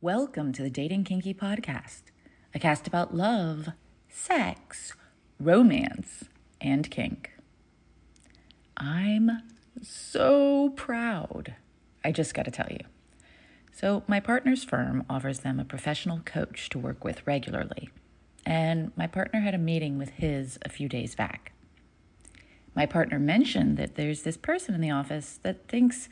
Welcome to the Dating Kinky Podcast, a cast about love, sex, romance, and kink. I'm so proud. I just got to tell you. So my partner's firm offers them a professional coach to work with regularly, and my partner had a meeting with his a few days back. My partner mentioned that there's this person in the office that thinks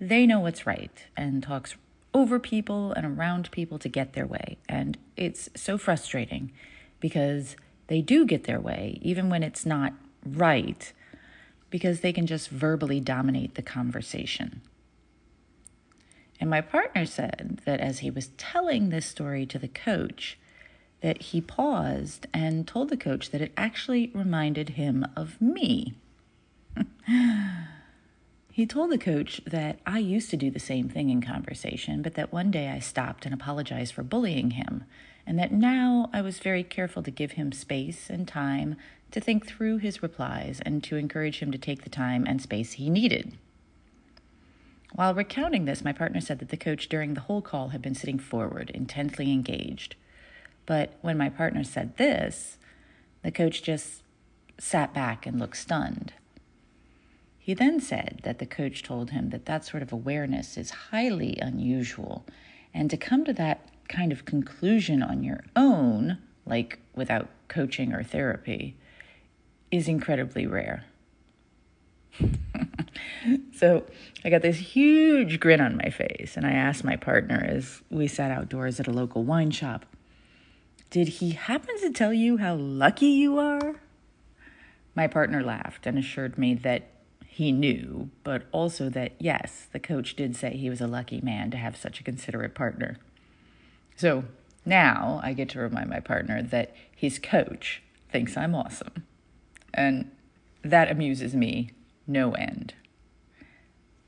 they know what's right and talks over people and around people to get their way. And it's so frustrating because they do get their way, even when it's not right, because they can just verbally dominate the conversation. And my partner said that as he was telling this story to the coach, that he paused and told the coach that it actually reminded him of me. He told the coach that I used to do the same thing in conversation, but that one day I stopped and apologized for bullying him, and that now I was very careful to give him space and time to think through his replies and to encourage him to take the time and space he needed. While recounting this, my partner said that the coach during the whole call had been sitting forward, intently engaged. But when my partner said this, the coach just sat back and looked stunned. He then said that the coach told him that that sort of awareness is highly unusual, and to come to that kind of conclusion on your own, like without coaching or therapy, is incredibly rare. So I got this huge grin on my face, and I asked my partner as we sat outdoors at a local wine shop, "Did he happen to tell you how lucky you are?" My partner laughed and assured me that he knew, but also that, yes, the coach did say he was a lucky man to have such a considerate partner. So now I get to remind my partner that his coach thinks I'm awesome. And that amuses me no end.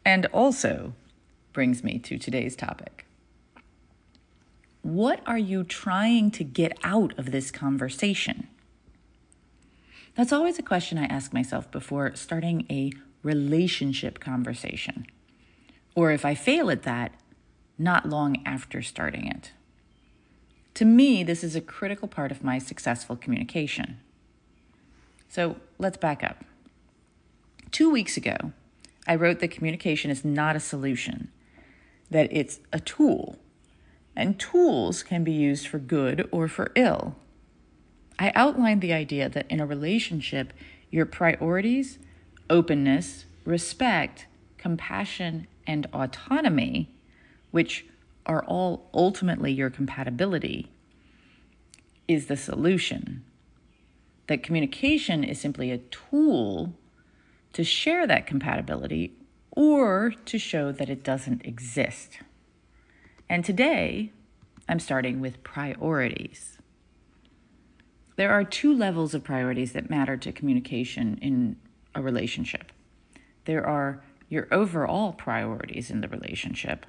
And also brings me to today's topic. What are you trying to get out of this conversation? That's always a question I ask myself before starting a relationship conversation. Or if I fail at that, not long after starting it. To me, this is a critical part of my successful communication. So let's back up. 2 weeks ago, I wrote that communication is not a solution, that it's a tool, and tools can be used for good or for ill. I outlined the idea that in a relationship, your priorities, openness, respect, compassion, and autonomy, which are all ultimately your compatibility, is the solution. That communication is simply a tool to share that compatibility or to show that it doesn't exist. And today, I'm starting with priorities. There are 2 levels of priorities that matter to communication in a relationship. There are your overall priorities in the relationship.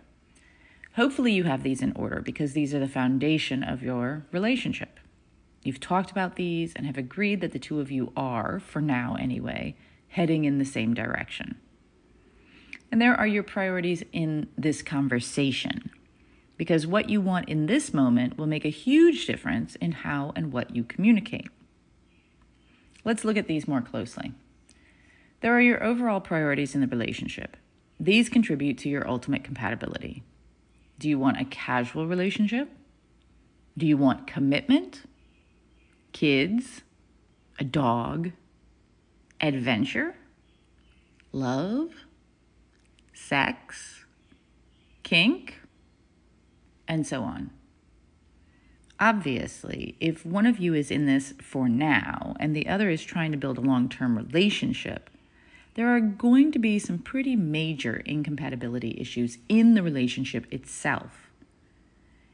Hopefully you have these in order because these are the foundation of your relationship. You've talked about these and have agreed that the 2 of you are, for now anyway, heading in the same direction. And there are your priorities in this conversation, because what you want in this moment will make a huge difference in how and what you communicate. Let's look at these more closely. There are your overall priorities in the relationship. These contribute to your ultimate compatibility. Do you want a casual relationship? Do you want commitment? Kids? A dog? Adventure? Love? Sex? Kink? And so on. Obviously, if one of you is in this for now and the other is trying to build a long-term relationship, there are going to be some pretty major incompatibility issues in the relationship itself.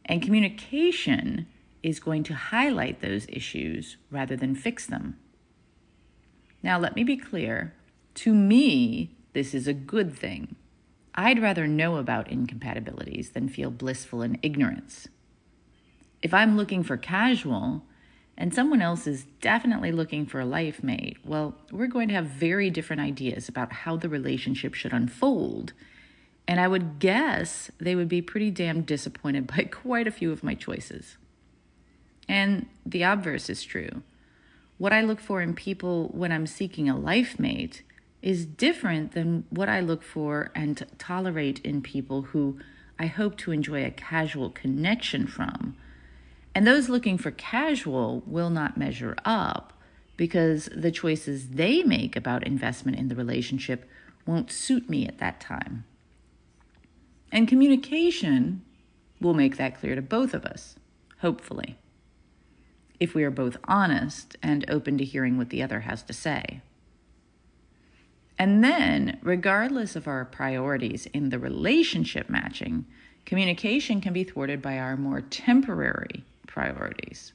And communication is going to highlight those issues rather than fix them. Now, let me be clear. To me, this is a good thing. I'd rather know about incompatibilities than feel blissful in ignorance. If I'm looking for casual and someone else is definitely looking for a life mate, well, we're going to have very different ideas about how the relationship should unfold, And I would guess they would be pretty damn disappointed by quite a few of my choices. And the obverse is true. What I look for in people when I'm seeking a life mate is different than what I look for and tolerate in people who I hope to enjoy a casual connection from. And those looking for casual will not measure up because the choices they make about investment in the relationship won't suit me at that time. And communication will make that clear to both of us, hopefully, if we are both honest and open to hearing what the other has to say. And then, regardless of our priorities in the relationship matching, communication can be thwarted by our more temporary priorities.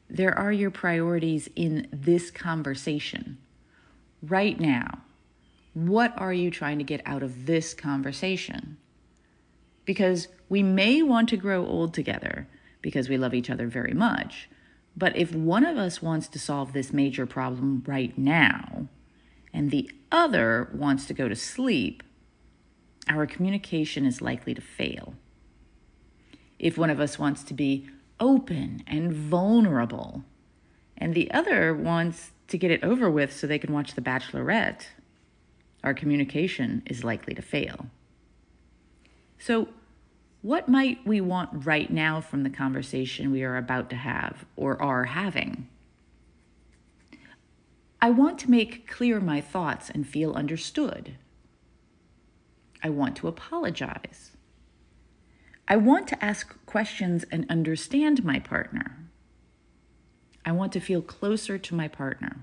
There are your priorities in this conversation. Right now, what are you trying to get out of this conversation? Because we may want to grow old together because we love each other very much. But if one of us wants to solve this major problem right now, and the other wants to go to sleep, our communication is likely to fail. If one of us wants to be open and vulnerable, and the other wants to get it over with so they can watch The Bachelorette, our communication is likely to fail. So, what might we want right now from the conversation we are about to have or are having? I want to make clear my thoughts and feel understood. I want to apologize. I want to ask questions and understand my partner. I want to feel closer to my partner.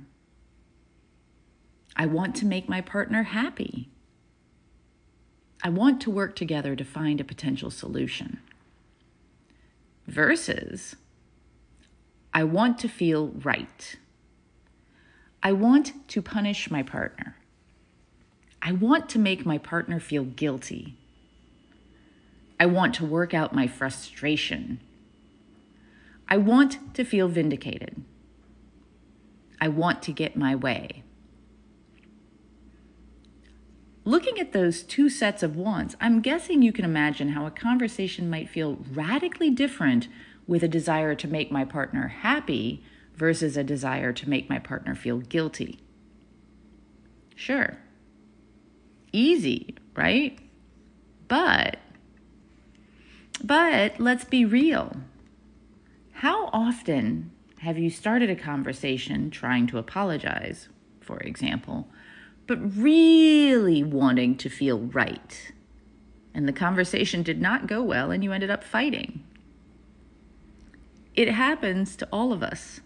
I want to make my partner happy. I want to work together to find a potential solution. Versus, I want to feel right. I want to punish my partner. I want to make my partner feel guilty. I want to work out my frustration. I want to feel vindicated. I want to get my way. Looking at those two sets of wants, I'm guessing you can imagine how a conversation might feel radically different with a desire to make my partner happy versus a desire to make my partner feel guilty. Sure. Easy, right? But let's be real. How often have you started a conversation trying to apologize, for example, but really wanting to feel right, and the conversation did not go well and you ended up fighting? It happens to all of us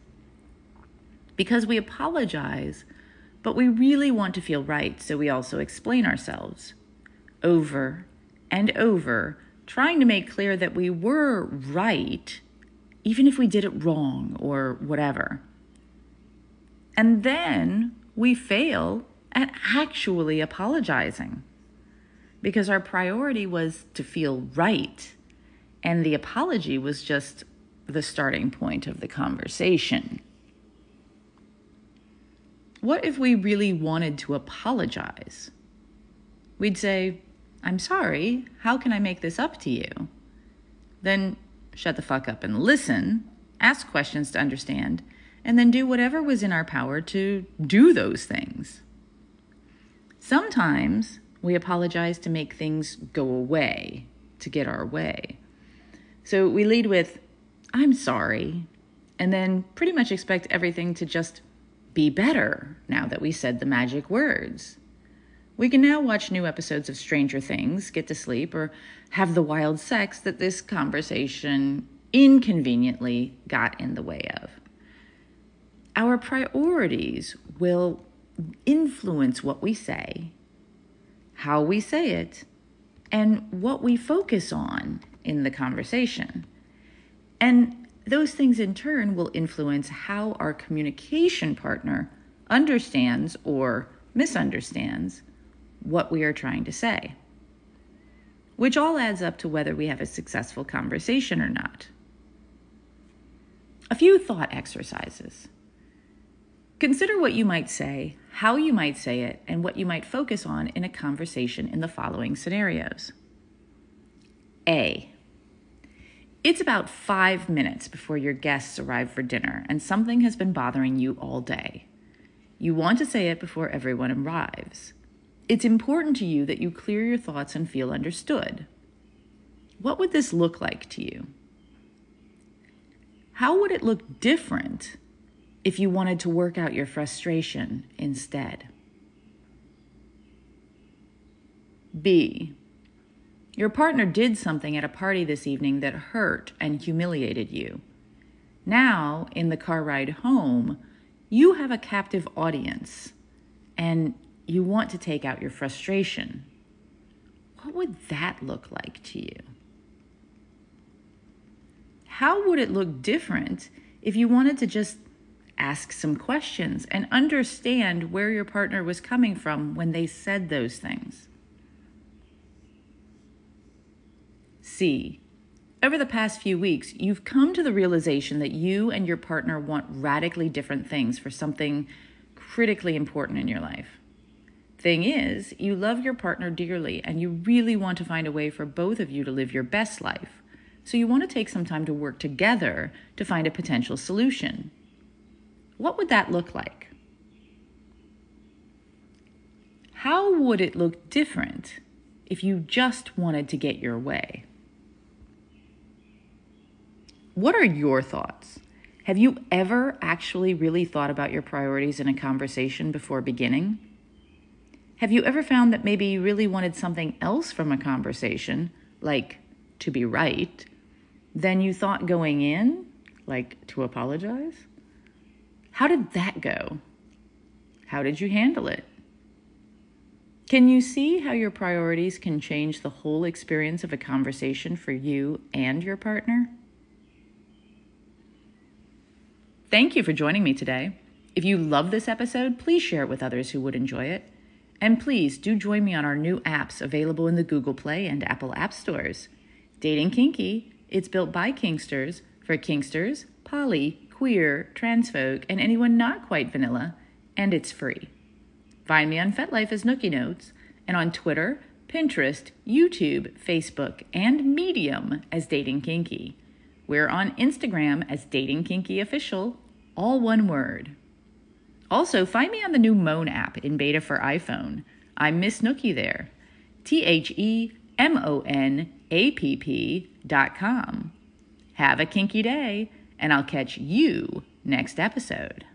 because we apologize, but we really want to feel right, so we also explain ourselves over and over, trying to make clear that we were right, even if we did it wrong or whatever. And then we fail at actually apologizing because our priority was to feel right, and the apology was just the starting point of the conversation. What if we really wanted to apologize? We'd say, "I'm sorry, how can I make this up to you?" Then shut the fuck up and listen, ask questions to understand, and then do whatever was in our power to do those things. Sometimes we apologize to make things go away, to get our way. So we lead with, "I'm sorry," and then pretty much expect everything to just be better now that we said the magic words. We can now watch new episodes of Stranger Things, get to sleep, or have the wild sex that this conversation inconveniently got in the way of. Our priorities will influence what we say, how we say it, and what we focus on in the conversation. And those things in turn will influence how our communication partner understands or misunderstands what we are trying to say, which all adds up to whether we have a successful conversation or not. A few thought exercises. Consider what you might say, how you might say it, and what you might focus on in a conversation in the following scenarios. A. It's about 5 minutes before your guests arrive for dinner and something has been bothering you all day. You want to say it before everyone arrives. It's important to you that you clear your thoughts and feel understood. What would this look like to you? How would it look different if you wanted to work out your frustration instead? B. Your partner did something at a party this evening that hurt and humiliated you. Now, in the car ride home, you have a captive audience and you want to take out your frustration. What would that look like to you? How would it look different if you wanted to just ask some questions and understand where your partner was coming from when they said those things? C. Over the past few weeks, you've come to the realization that you and your partner want radically different things for something critically important in your life. Thing is, you love your partner dearly and you really want to find a way for both of you to live your best life. So you want to take some time to work together to find a potential solution. What would that look like? How would it look different if you just wanted to get your way? What are your thoughts? Have you ever actually really thought about your priorities in a conversation before beginning? Have you ever found that maybe you really wanted something else from a conversation, like to be right, than you thought going in, like to apologize? How did that go? How did you handle it? Can you see how your priorities can change the whole experience of a conversation for you and your partner? Thank you for joining me today. If you love this episode, please share it with others who would enjoy it. And please do join me on our new apps available in the Google Play and Apple App Stores. Dating Kinky, it's built by Kinksters for Kinksters, poly, queer, trans folk, and anyone not quite vanilla, and it's free. Find me on FetLife as Nookie Notes, and on Twitter, Pinterest, YouTube, Facebook, and Medium as Dating Kinky. We're on Instagram as Dating Kinky Official, all one word. Also, find me on the new Moan app in beta for iPhone. I'm Miss Nookie there. TheMonapp.com. Have a kinky day, and I'll catch you next episode.